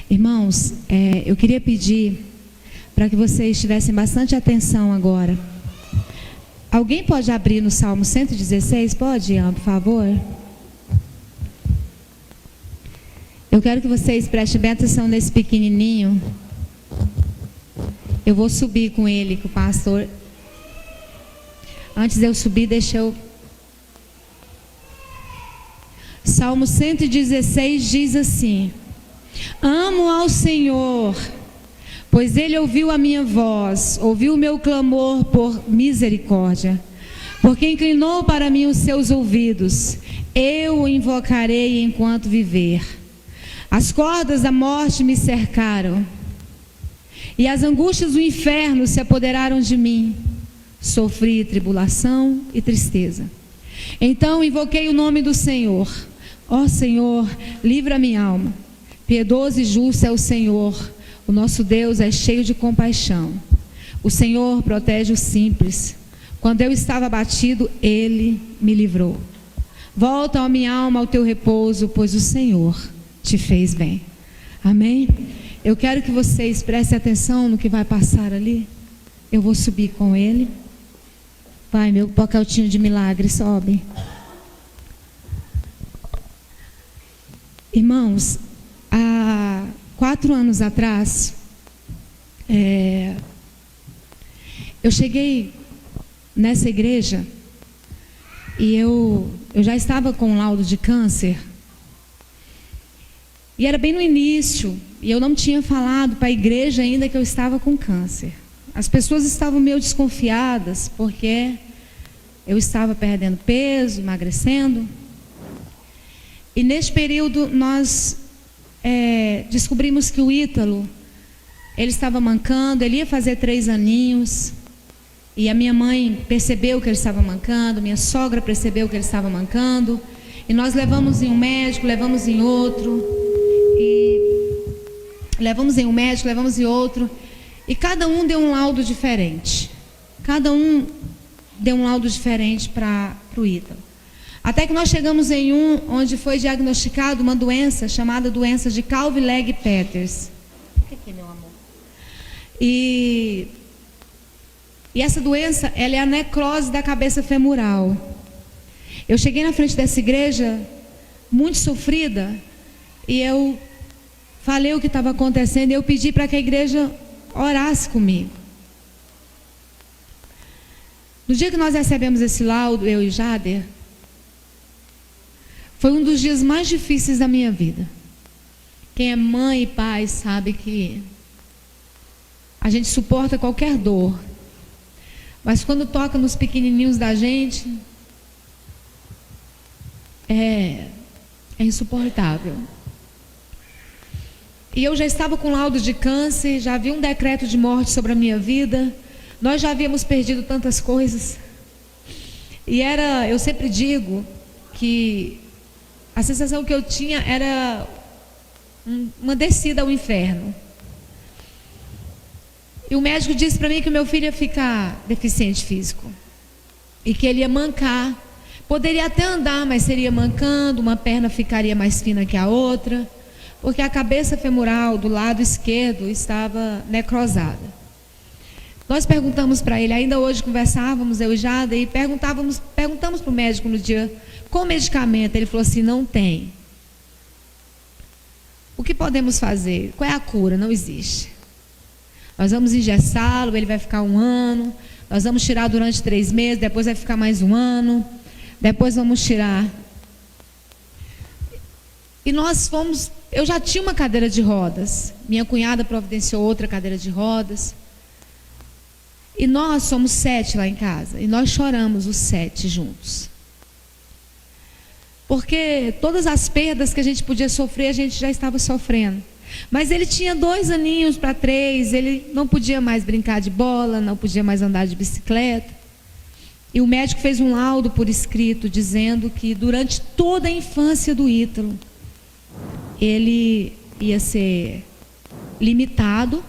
Irmãos, eu queria pedir para que vocês tivessem bastante atenção agora. Alguém pode abrir no Salmo 116? Pode, Ian, por favor? Eu quero que vocês prestem bem atenção nesse pequenininho. Eu vou subir com ele, com o pastor. Antes de eu subir, deixa eu... Salmo 116 diz assim: amo ao Senhor, pois Ele ouviu a minha voz, ouviu o meu clamor por misericórdia, porque inclinou para mim os seus ouvidos. Eu o invocarei enquanto viver. As cordas da morte me cercaram, e as angústias do inferno se apoderaram de mim. Sofri tribulação e tristeza. Então invoquei o nome do Senhor. Ó Senhor, livra minha alma. Piedoso e justo é o Senhor. O nosso Deus é cheio de compaixão. O Senhor protege os simples. Quando eu estava abatido, Ele me livrou. Volta, ó minha alma, ao teu repouso, pois o Senhor te fez bem. Amém? Eu quero que vocês prestem atenção no que vai passar ali. Eu vou subir com ele. Vai, meu pacotinho de milagre, sobe. Irmãos, há 4 anos atrás, eu cheguei nessa igreja e eu já estava com um laudo de câncer. E era bem no início, e eu não tinha falado para a igreja ainda que eu estava com câncer. As pessoas estavam meio desconfiadas, porque eu estava perdendo peso, emagrecendo. E nesse período nós descobrimos que o Ítalo, ele estava mancando, ele ia fazer 3 aninhos. E a minha mãe percebeu que ele estava mancando, minha sogra percebeu que ele estava mancando. E nós levamos em um médico, levamos em outro. Levamos em um médico, levamos em outro. E cada um deu um laudo diferente. Cada um deu um laudo diferente para o Ítalo. Até que nós chegamos em um onde foi diagnosticado uma doença chamada doença de Calvi-Legg-Peters. O que é, meu amor? E essa doença, ela é a necrose da cabeça femoral. Eu cheguei na frente dessa igreja muito sofrida e eu falei o que estava acontecendo e eu pedi para que a igreja orasse comigo. No dia que nós recebemos esse laudo, eu e Jader, foi um dos dias mais difíceis da minha vida. Quem é mãe e pai sabe que a gente suporta qualquer dor, mas quando toca nos pequenininhos da gente, é insuportável. E eu já estava com laudo de câncer, já havia um decreto de morte sobre a minha vida. Nós já havíamos perdido tantas coisas. E eu sempre digo que a sensação que eu tinha era uma descida ao inferno. E o médico disse para mim que o meu filho ia ficar deficiente físico. E que ele ia mancar. Poderia até andar, mas seria mancando, uma perna ficaria mais fina que a outra, porque a cabeça femoral do lado esquerdo estava necrosada. Nós perguntamos para ele, ainda hoje conversávamos, eu e Jada, e perguntamos para o médico no dia, com medicamento? Ele falou assim, não tem. O que podemos fazer? Qual é a cura? Não existe. Nós vamos engessá-lo, ele vai ficar 1 ano, nós vamos tirar durante 3 meses, depois vai ficar mais 1 ano, depois vamos tirar. E nós fomos, eu já tinha uma cadeira de rodas, minha cunhada providenciou outra cadeira de rodas. E nós somos 7 lá em casa. E nós choramos os 7 juntos. Porque todas as perdas que a gente podia sofrer, a gente já estava sofrendo. Mas ele tinha 2 aninhos para 3. Ele não podia mais brincar de bola, não podia mais andar de bicicleta. E o médico fez um laudo por escrito, dizendo que durante toda a infância do Ítalo, ele ia ser limitado,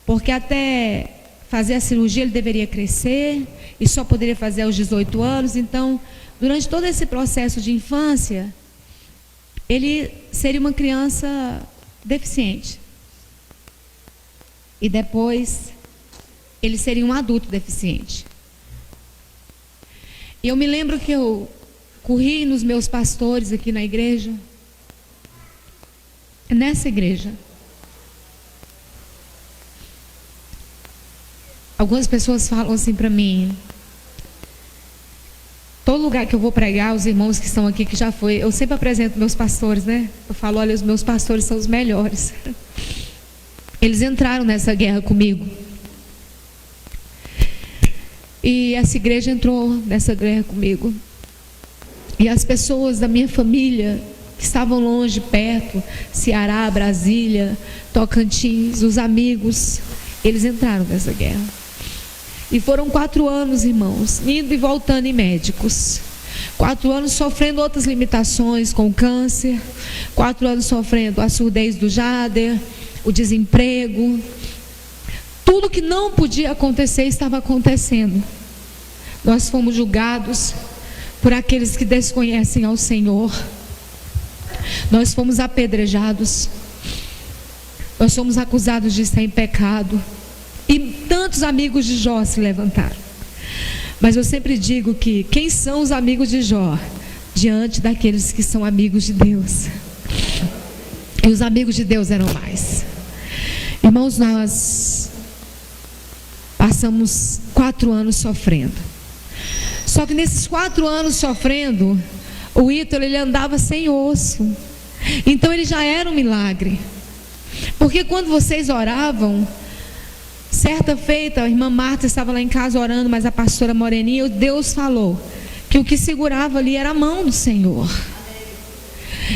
porque até fazer a cirurgia ele deveria crescer e só poderia fazer aos 18 anos. Então, durante todo esse processo de infância, ele seria uma criança deficiente. E depois, ele seria um adulto deficiente. E eu me lembro que eu corri nos meus pastores aqui na igreja. Nessa igreja. Algumas pessoas falam assim para mim: todo lugar que eu vou pregar, os irmãos que estão aqui, que já foi, eu sempre apresento meus pastores, né? Eu falo, olha, os meus pastores são os melhores. Eles entraram nessa guerra comigo. E essa igreja entrou nessa guerra comigo. E as pessoas da minha família, que estavam longe, perto, Ceará, Brasília, Tocantins, os amigos, eles entraram nessa guerra. E foram 4 anos, irmãos, indo e voltando em médicos. 4 anos sofrendo outras limitações com o câncer. 4 anos sofrendo a surdez do Jader, o desemprego. Tudo que não podia acontecer estava acontecendo. Nós fomos julgados por aqueles que desconhecem ao Senhor. Nós fomos apedrejados. Nós fomos acusados de estar em pecado. E tantos amigos de Jó se levantaram. Mas eu sempre digo que quem são os amigos de Jó diante daqueles que são amigos de Deus? E os amigos de Deus eram mais. Irmãos, nós passamos 4 anos sofrendo. Só que nesses 4 anos sofrendo, o Ítalo, ele andava sem osso. Então ele já era um milagre. Porque quando vocês oravam, certa feita, a irmã Marta estava lá em casa orando, mas a pastora Moreninha, Deus falou que o que segurava ali era a mão do Senhor.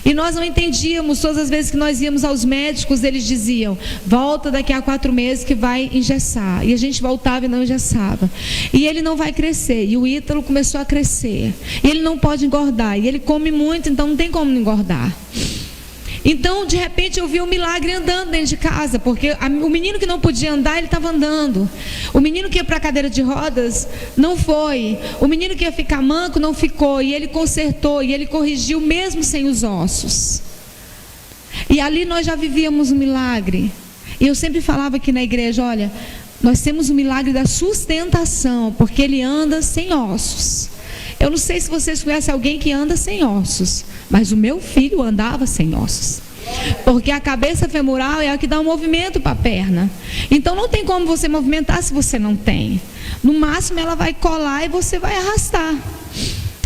E nós não entendíamos. Todas as vezes que nós íamos aos médicos, eles diziam: volta daqui a 4 meses que vai engessar. E a gente voltava e não engessava. E ele não vai crescer. E o Ítalo começou a crescer. E ele não pode engordar. E ele come muito, então não tem como engordar. Então, de repente, eu vi um milagre andando dentro de casa, porque o menino que não podia andar, ele estava andando. O menino que ia para a cadeira de rodas, não foi. O menino que ia ficar manco, não ficou. E ele consertou, e ele corrigiu mesmo sem os ossos. E ali nós já vivíamos um milagre. E eu sempre falava aqui na igreja, olha, nós temos o milagre da sustentação, porque ele anda sem ossos. Eu não sei se vocês conhecem alguém que anda sem ossos, mas o meu filho andava sem ossos. Porque a cabeça femoral é a que dá um movimento para a perna. Então não tem como você movimentar se você não tem. No máximo ela vai colar e você vai arrastar.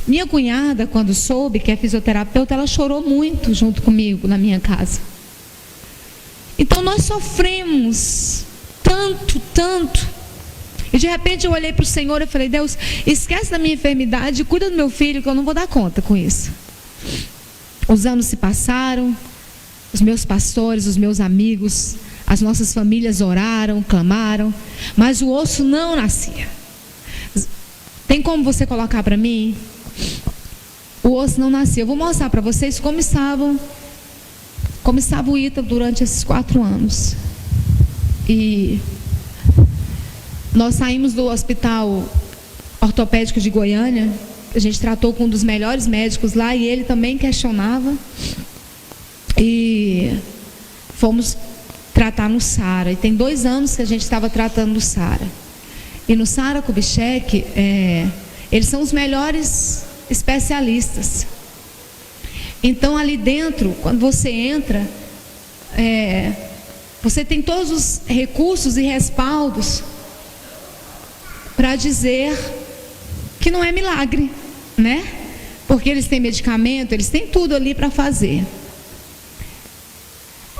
Minha cunhada, quando soube que é fisioterapeuta, ela chorou muito junto comigo na minha casa. Então nós sofremos tanto. E de repente eu olhei para o Senhor e falei: Deus, esquece da minha enfermidade, cuida do meu filho, que eu não vou dar conta com isso. Os anos se passaram, os meus pastores, os meus amigos, as nossas famílias oraram, clamaram, mas o osso não nascia. Tem como você colocar para mim? O osso não nascia. Eu vou mostrar para vocês como estava o Ítalo durante esses 4 anos. E nós saímos do hospital ortopédico de Goiânia. A gente tratou com um dos melhores médicos lá, e ele também questionava. E fomos tratar no Sara. E tem 2 anos que a gente estava tratando no Sara. E no Sara Kubitschek, eles são os melhores especialistas. Então ali dentro, quando você entra, você tem todos os recursos e respaldos para dizer que não é milagre, né? Porque eles têm medicamento, eles têm tudo ali para fazer.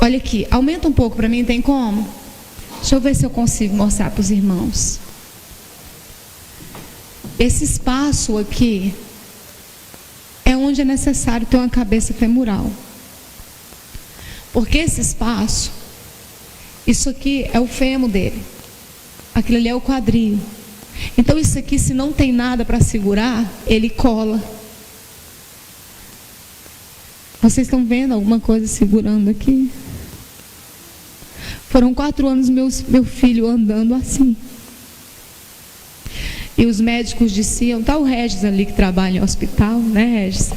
Olha aqui, aumenta um pouco para mim, tem como? Deixa eu ver se eu consigo mostrar para os irmãos. Esse espaço aqui é onde é necessário ter uma cabeça femoral. Porque esse espaço, isso aqui é o fêmur dele. Aquilo ali é o quadril. Então isso aqui, se não tem nada para segurar, ele cola. Vocês estão vendo alguma coisa segurando aqui? Foram 4 anos meu filho andando assim. E os médicos diziam, tá o Regis ali que trabalha em hospital, né, Regis?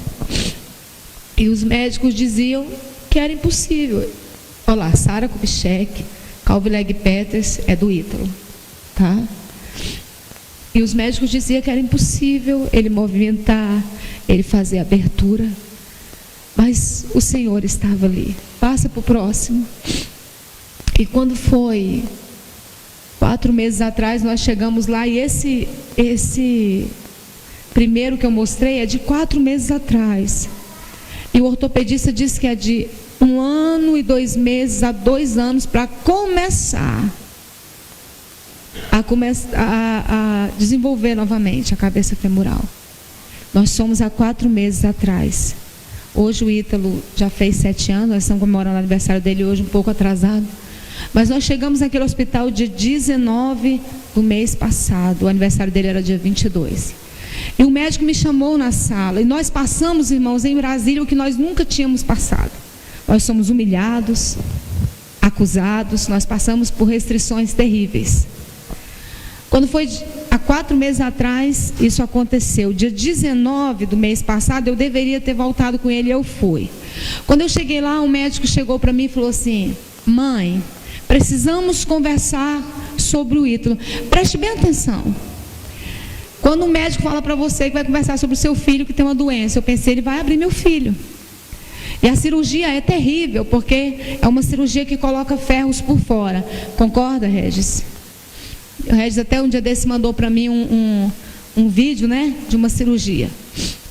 E os médicos diziam que era impossível. Olha lá, Sara Kubitschek, Calvi-Leg Peters, é do Ítalo, tá? E os médicos diziam que era impossível ele movimentar, ele fazer abertura. Mas o Senhor estava ali. Passa para o próximo. E quando foi 4 meses atrás, nós chegamos lá, e esse primeiro que eu mostrei é de 4 meses atrás. E o ortopedista disse que é de 1 ano e 2 meses a 2 anos para começar a desenvolver novamente a cabeça femoral. Nós somos há 4 meses atrás. Hoje o Ítalo já fez 7 anos, nós estamos comemorando o aniversário dele hoje um pouco atrasado. Mas nós chegamos naquele hospital dia 19 do mês passado, o aniversário dele era dia 22. E o médico me chamou na sala, e nós passamos, irmãos, em Brasília, o que nós nunca tínhamos passado. Nós somos humilhados, acusados, nós passamos por restrições terríveis. Quando foi há 4 meses atrás, isso aconteceu. Dia 19 do mês passado, eu deveria ter voltado com ele, e eu fui. Quando eu cheguei lá, o médico chegou para mim e falou assim: mãe, precisamos conversar sobre o Ítalo. Preste bem atenção. Quando o médico fala para você que vai conversar sobre o seu filho que tem uma doença, eu pensei, ele vai abrir meu filho. E a cirurgia é terrível, porque é uma cirurgia que coloca ferros por fora. Concorda, Regis? O Regis até um dia desse mandou para mim um vídeo, né, de uma cirurgia.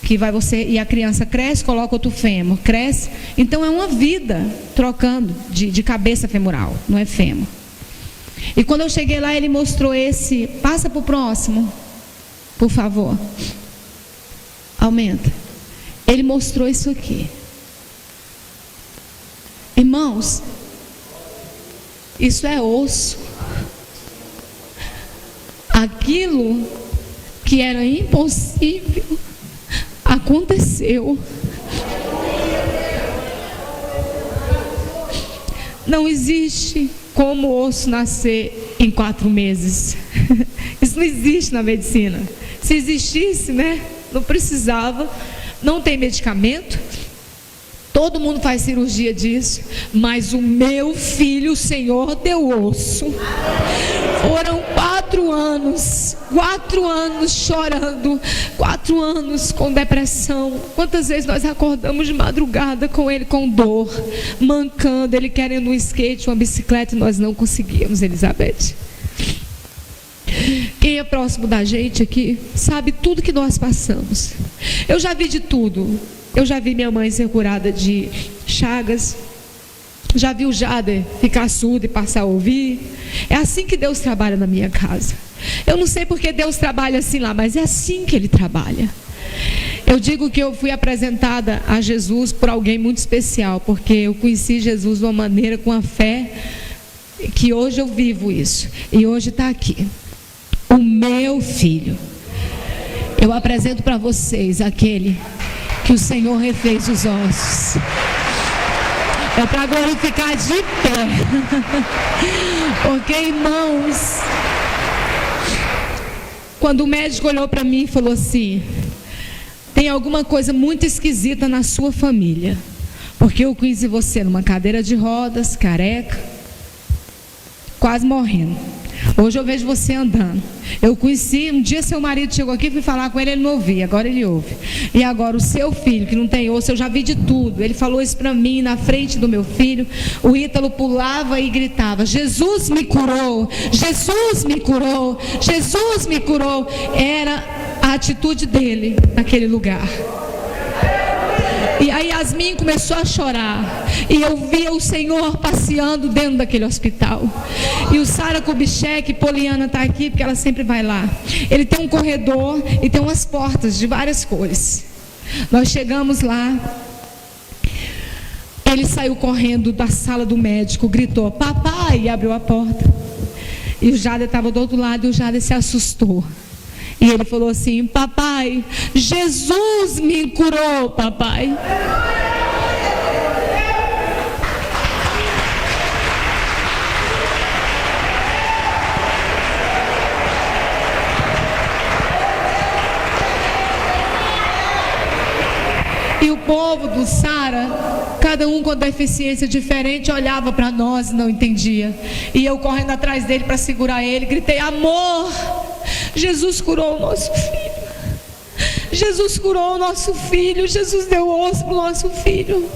Que vai você, e a criança cresce, coloca outro fêmur, cresce. Então é uma vida trocando de cabeça femoral, não é fêmur. E quando eu cheguei lá, ele mostrou esse. Passa para o próximo, por favor. Aumenta. Ele mostrou isso aqui. Irmãos, isso é osso. Aquilo que era impossível aconteceu. Não existe como o osso nascer em 4 meses. Isso não existe na medicina. Se existisse, né, não precisava. Não tem medicamento. Todo mundo faz cirurgia disso. Mas o meu filho, o Senhor deu osso. Foram 4 anos. 4 anos chorando. 4 anos com depressão. Quantas vezes nós acordamos de madrugada com ele com dor, mancando, ele querendo um skate, uma bicicleta, e nós não conseguíamos, Elizabeth. Quem é próximo da gente aqui sabe tudo que nós passamos. Eu já vi de tudo. Eu já vi minha mãe ser curada de chagas. Já vi o Jader ficar surdo e passar a ouvir. É assim que Deus trabalha na minha casa. Eu não sei porque Deus trabalha assim lá, mas é assim que Ele trabalha. Eu digo que eu fui apresentada a Jesus por alguém muito especial, porque eu conheci Jesus de uma maneira, com a fé, que hoje eu vivo isso. E hoje está aqui. O meu filho. Eu apresento para vocês aquele que o Senhor refez os ossos. É para glorificar de pé. Porque, irmãos, quando o médico olhou para mim e falou assim: tem alguma coisa muito esquisita na sua família, porque eu conheci você numa cadeira de rodas, careca, quase morrendo. Hoje eu vejo você andando. Eu conheci, um dia seu marido chegou aqui, fui falar com ele, ele não ouvia, agora ele ouve. E agora o seu filho, que não tem osso, eu já vi de tudo. Ele falou isso para mim, na frente do meu filho. O Ítalo pulava e gritava: Jesus me curou, Jesus me curou, Jesus me curou. Era a atitude dele naquele lugar. E aí Yasmin começou a chorar. E eu via o Senhor passeando dentro daquele hospital. E o Sara Kubitschek, Poliana está aqui porque ela sempre vai lá. Ele tem um corredor e tem umas portas de várias cores. Nós chegamos lá. Ele saiu correndo da sala do médico, gritou: papai, e abriu a porta. E o Jader estava do outro lado e o Jader se assustou. E ele falou assim: papai, Jesus me curou, papai. E o povo do Sara cada um com deficiência diferente, olhava para nós e não entendia. E eu correndo atrás dele para segurar ele, gritei: amor, Jesus curou o nosso filho. Jesus curou o nosso filho. Jesus deu osso para o nosso filho.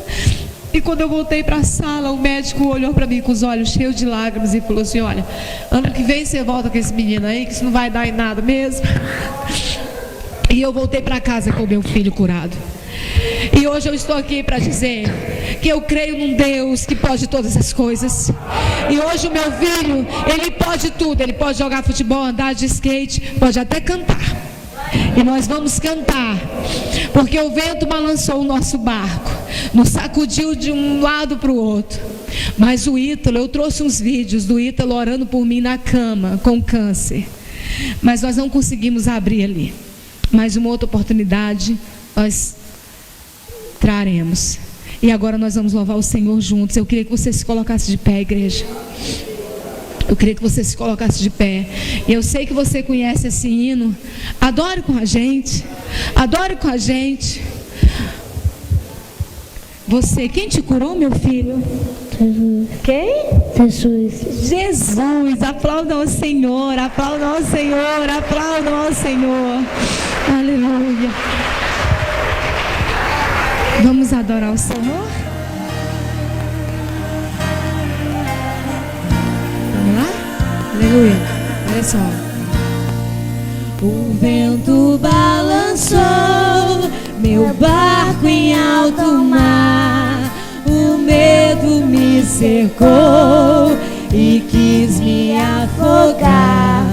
E quando eu voltei para a sala, o médico olhou para mim com os olhos cheios de lágrimas e falou assim: olha, ano que vem você volta com esse menino aí, que isso não vai dar em nada mesmo. E eu voltei para casa com o meu filho curado. E hoje eu estou aqui para dizer que eu creio num Deus que pode todas as coisas. E hoje o meu filho, ele pode tudo. Ele pode jogar futebol, andar de skate, pode até cantar. E nós vamos cantar, porque o vento balançou o nosso barco, nos sacudiu de um lado para o outro. Mas o Ítalo, eu trouxe uns vídeos do Ítalo orando por mim na cama, com câncer. Mas nós não conseguimos abrir ali. Mas uma outra oportunidade nós traremos. E agora nós vamos louvar o Senhor juntos. Eu queria que você se colocasse de pé, igreja. Eu queria que você se colocasse de pé. E eu sei que você conhece esse hino. Adore com a gente. Adore com a gente. Você, quem te curou, meu filho? Jesus. Quem? Jesus. Jesus. Aplaudam ao Senhor. Aplaudam ao Senhor. Aplaudam ao Senhor. Aleluia. Vamos adorar o Senhor? Aleluia. Olha só. O vento balançou meu barco em alto mar. O medo me cercou e quis me afogar.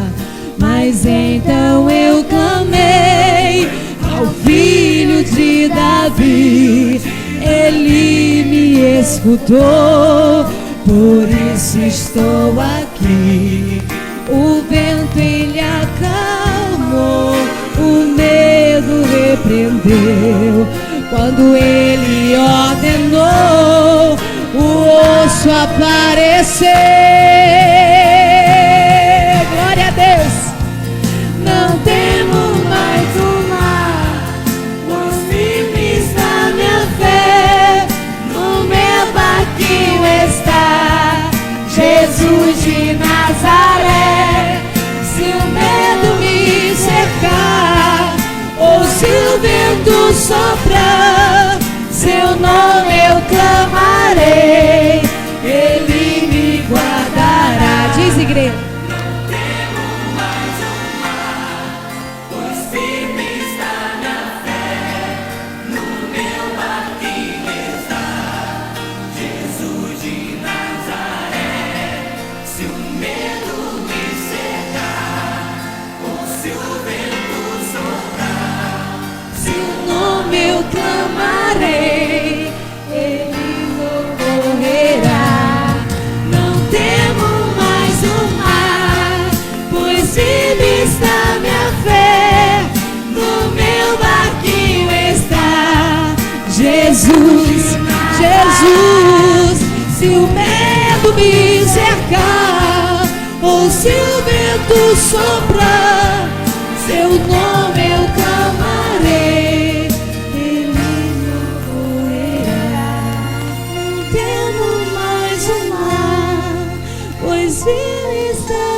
Mas então eu clamei ao Filho de Davi. Ele me escutou, por isso estou aqui. O vento ele acalmou, o medo repreendeu. Quando ele ordenou, o osso apareceu. Glória a Deus. Não temo mais o mar, pois firme está minha fé. No meu barquinho está Jesus de Nazaré. Se o medo me cercar, ou se o vento soprar, seu nome eu clamarei, ele me guardará. Diz, igreja. Não temo mais o mar, pois firme está minha fé. No meu barquinho está Jesus de Nazaré. Se o medo me cercar, ou se o vento soprar, seu nome eu clamarei, ele socorrerá. Não temo mais o mar, pois firme está minha fé. No meu barquinho está Jesus, Jesus. Se o medo me cercar, ou se o vento soprar, seu nome eu clamarei, ele me socorrerá. Não temo mais o mar, pois ele está